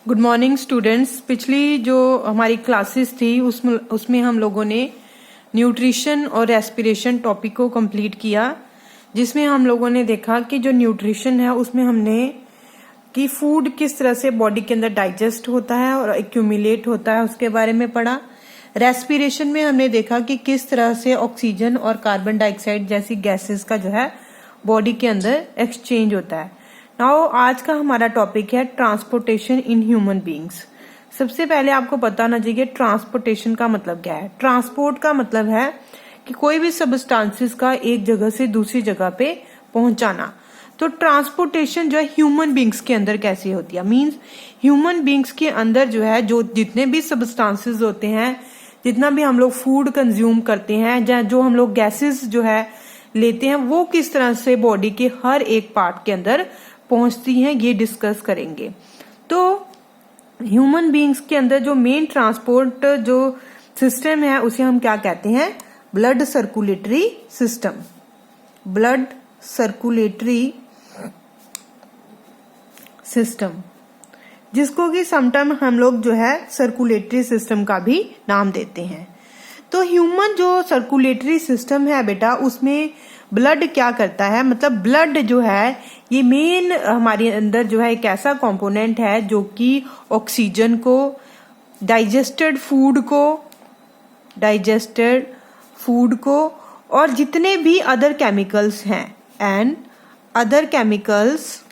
Good morning students. पिछली जो हमारी क्लासेस थी उसमें हम लोगों ने न्यूट्रिशन और रेस्पिरेशन टॉपिक को कंप्लीट किया, जिसमें हम लोगों ने देखा कि जो न्यूट्रिशन है उसमें हमने कि फूड किस तरह से बॉडी के अंदर डाइजेस्ट होता है और एक्यूमुलेट होता है उसके बारे में पढ़ा। रेस्पिरेशन में हमने देखा कि किस तरह से ऑक्सीजन और कार्बन डाइऑक्साइड जैसी गैसेस का जो है बॉडी के अंदर एक्सचेंज होता है। नाउ आज का हमारा टॉपिक है ट्रांसपोर्टेशन इन ह्यूमन बींग्स। सबसे पहले आपको पता होना चाहिए ट्रांसपोर्टेशन का मतलब क्या है। ट्रांसपोर्ट का मतलब है कि कोई भी सबस्टांसेस का एक जगह से दूसरी जगह पे पहुंचाना। तो ट्रांसपोर्टेशन जो है ह्यूमन बींग्स के अंदर कैसी होती है, मींस ह्यूमन बींग्स के अंदर जो है जो जितने भी सबस्टांसेस होते हैं, जितना भी हम लोग फूड कंज्यूम करते हैं या जो हम लोग गैसेस जो है लेते हैं, वो किस तरह से बॉडी के हर एक पार्ट के अंदर पहुंचती हैं, ये डिस्कस करेंगे। तो ह्यूमन बींग्स के अंदर जो मेन ट्रांसपोर्ट जो सिस्टम है उसे हम क्या कहते हैं, blood circulatory system. Blood circulatory system, जिसको कि समटाइम हम लोग जो है सर्कुलेटरी सिस्टम का भी नाम देते हैं। तो ह्यूमन जो सर्कुलेटरी सिस्टम है बेटा, उसमें ब्लड क्या करता है, मतलब ब्लड जो है ये मेन हमारे अंदर जो है एक ऐसा कंपोनेंट है जो कि ऑक्सीजन को, डाइजेस्टेड फूड को और जितने भी अदर केमिकल्स हैं and other chemicals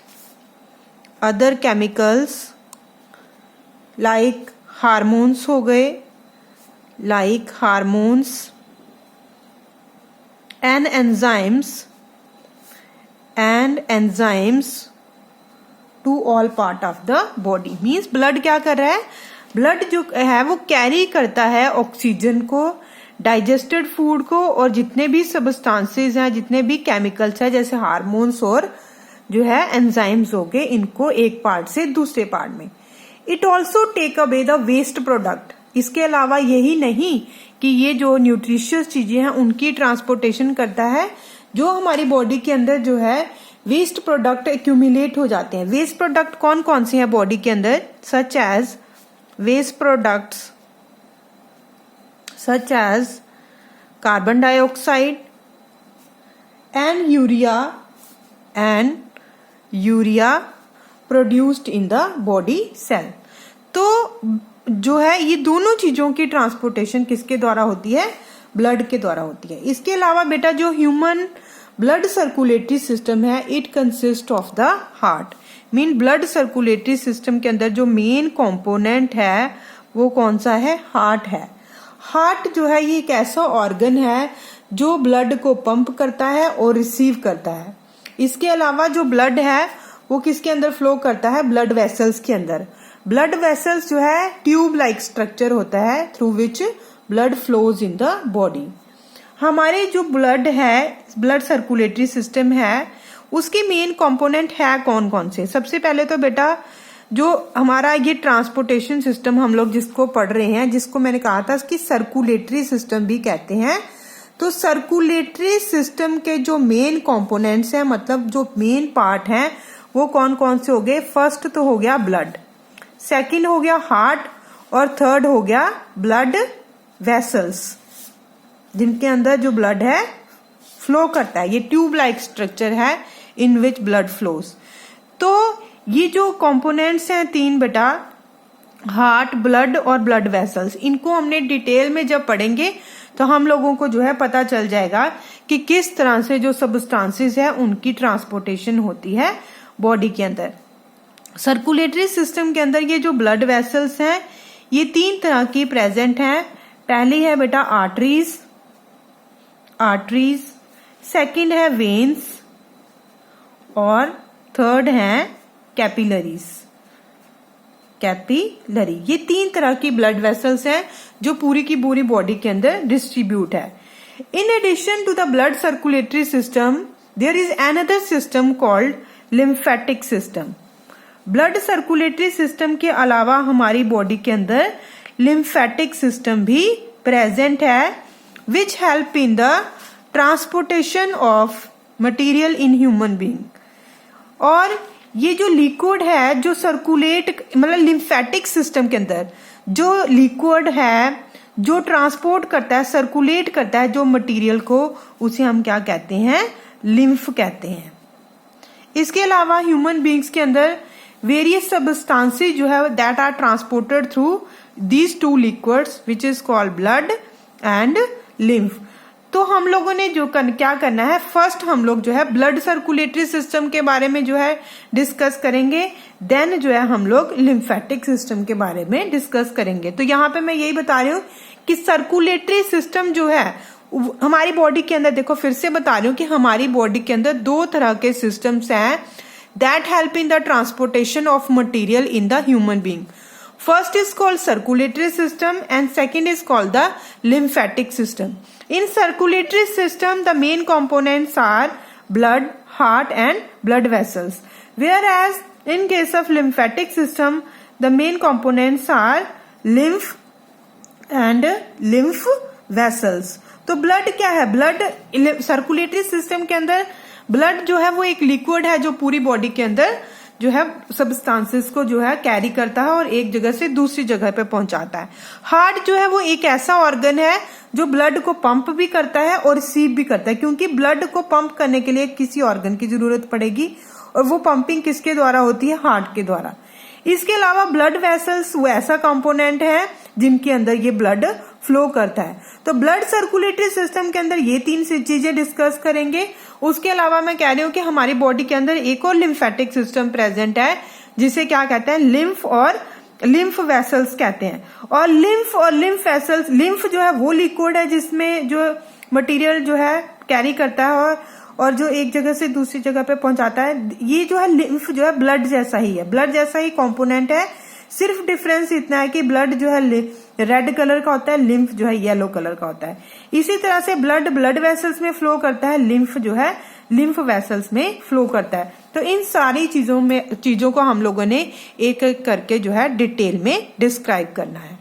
like hormones हो गए, and enzymes to all part of the body। Means blood क्या कर रहा है, ब्लड जो है वो कैरी करता है ऑक्सीजन को, डाइजेस्टेड फूड को और जितने भी सबस्टांसेस हैं, जितने भी केमिकल्स हैं जैसे हार्मोन्स और जो है एंजाइम्स हो गए, इनको एक पार्ट से दूसरे पार्ट में। It also take away the waste product. इसके अलावा यही नहीं कि ये जो न्यूट्रिशियस चीजें हैं उनकी ट्रांसपोर्टेशन करता है, जो हमारी बॉडी के अंदर जो है वेस्ट प्रोडक्ट एक्यूमुलेट हो जाते हैं। वेस्ट प्रोडक्ट कौन कौन से हैं बॉडी के अंदर, such as waste products such as carbon dioxide and urea produced in the body cell. तो जो है ये दोनों चीजों की ट्रांसपोर्टेशन किसके द्वारा होती है, ब्लड के द्वारा होती है। इसके अलावा बेटा जो ह्यूमन ब्लड सर्कुलेटरी सिस्टम है, it consist of the heart. Mean blood circulatory system के अंदर जो मेन कंपोनेंट है वो कौन सा है, हार्ट है। हार्ट जो है ये एक ऐसा ऑर्गन है जो ब्लड को पंप करता है और रिसीव करता है। इसके अलावा जो ब्लड है वो किसके अंदर फ्लो करता है, ब्लड वेसल्स के अंदर। ब्लड वेसल्स जो है ट्यूब लाइक स्ट्रक्चर होता है through which blood flows in the body. हमारे जो ब्लड है, ब्लड सर्कुलेटरी सिस्टम है, उसके मेन कंपोनेंट है कौन कौन से। सबसे पहले तो बेटा जो हमारा ये ट्रांसपोर्टेशन सिस्टम हम लोग जिसको पढ़ रहे हैं, जिसको मैंने कहा था कि सर्कुलेटरी सिस्टम भी कहते हैं। तो सर्कुलेटरी सिस्टम के जो मेन कंपोनेंट्स हैं, मतलब जो मेन पार्ट हैं, वो कौन कौन से हो गए। फर्स्ट तो हो गया ब्लड, सेकंड हो गया हार्ट और थर्ड हो गया ब्लड वेसल्स, जिनके अंदर जो ब्लड है फ्लो करता है। ये ट्यूब लाइक स्ट्रक्चर है इन विच ब्लड फ्लोज। तो ये जो कंपोनेंट्स हैं तीन बेटा, हार्ट, ब्लड और ब्लड वेसल्स, इनको हमने डिटेल में जब पढ़ेंगे तो हम लोगों को जो है पता चल जाएगा कि किस तरह से जो सबस्टांसेस है उनकी ट्रांसपोर्टेशन होती है बॉडी के अंदर। सर्कुलेटरी सिस्टम के अंदर ये जो ब्लड वेसल्स हैं ये तीन तरह की प्रेजेंट हैं। पहली है बेटा आर्टरीज, सेकंड है वेन्स और थर्ड है कैपिलरी। ये तीन तरह की ब्लड वेसल्स हैं जो पूरी की पूरी बॉडी के अंदर डिस्ट्रीब्यूट है। In addition to the blood circulatory system there is another system called lymphatic system. Blood circulatory system के अलावा हमारी बॉडी के अंदर लिम्फेटिक सिस्टम भी प्रेजेंट है, which help in the transportation of material in human being. और ये जो लिक्विड है जो सर्कुलेट मतलब लिम्फेटिक सिस्टम के अंदर जो लिक्विड है जो ट्रांसपोर्ट करता है, सर्कुलेट करता है जो मटेरियल को, उसे हम क्या कहते हैं? लिम्फ कहते हैं। इसके अलावा ह्यूमन बींग्स के अंदर वेरियस सब्सटेंसेस जो है that are transported through these two liquids which is called blood and lymph. तो हम लोगों ने जो क्या करना है, फर्स्ट हम लोग जो है ब्लड सर्कुलेटरी सिस्टम के बारे में जो है डिस्कस करेंगे, देन जो है हम लोग लिम्फेटिक सिस्टम के बारे में डिस्कस करेंगे। तो यहाँ पे मैं यही बता रही हूँ कि सर्कुलेटरी सिस्टम जो है हमारी बॉडी के अंदर, देखो फिर से बता रही हूँ कि हमारी बॉडी के अंदर दो तरह के सिस्टम्स हैं that help in the transportation of material in the human being. First is called circulatory system and second is called the lymphatic system. In circulatory system, the main components are blood, heart and blood vessels. Whereas in case of lymphatic system, the main components are lymph and lymph vessels. तो blood क्या है? blood circulatory system के अंदर blood जो है वो एक liquid है जो पूरी body के अंदर जो है सब्सटेंसेस को जो है कैरी करता है और एक जगह से दूसरी जगह पे पहुंचाता है। हार्ट जो है वो एक ऐसा ऑर्गन है जो ब्लड को पंप भी करता है और रिसीव भी करता है, क्योंकि ब्लड को पंप करने के लिए किसी ऑर्गन की जरूरत पड़ेगी और वो पंपिंग किसके द्वारा होती है? हार्ट के द्वारा। इसके अलावा ब्लड वेसल्स वो ऐसा कंपोनेंट है जिनके अंदर ये ब्लड फ्लो करता है। तो ब्लड सर्कुलेटरी सिस्टम के अंदर ये तीन चीजें डिस्कस करेंगे। उसके अलावा मैं कह रही हूँ कि हमारी बॉडी के अंदर एक और लिम्फेटिक सिस्टम प्रेजेंट है जिसे क्या कहते हैं? लिम्फ और लिम्फ वेसल्स कहते हैं। और लिम्फ वेसल्स, लिम्फ जो है वो लिक्विड है जिसमें जो मटेरियल जो है कैरी करता है और जो एक जगह से दूसरी जगह पे पहुंचाता है। ये जो है लिम्फ जो है ब्लड जैसा ही है, ब्लड जैसा ही कंपोनेंट है। सिर्फ डिफरेंस इतना है कि ब्लड जो है रेड कलर का होता है, लिम्फ जो है येलो कलर का होता है। इसी तरह से ब्लड वेसल्स में फ्लो करता है, लिम्फ जो है लिम्फ वेसल्स में फ्लो करता है। तो इन सारी चीजों को हम लोगों ने एक एक करके जो है डिटेल में डिस्क्राइब करना है।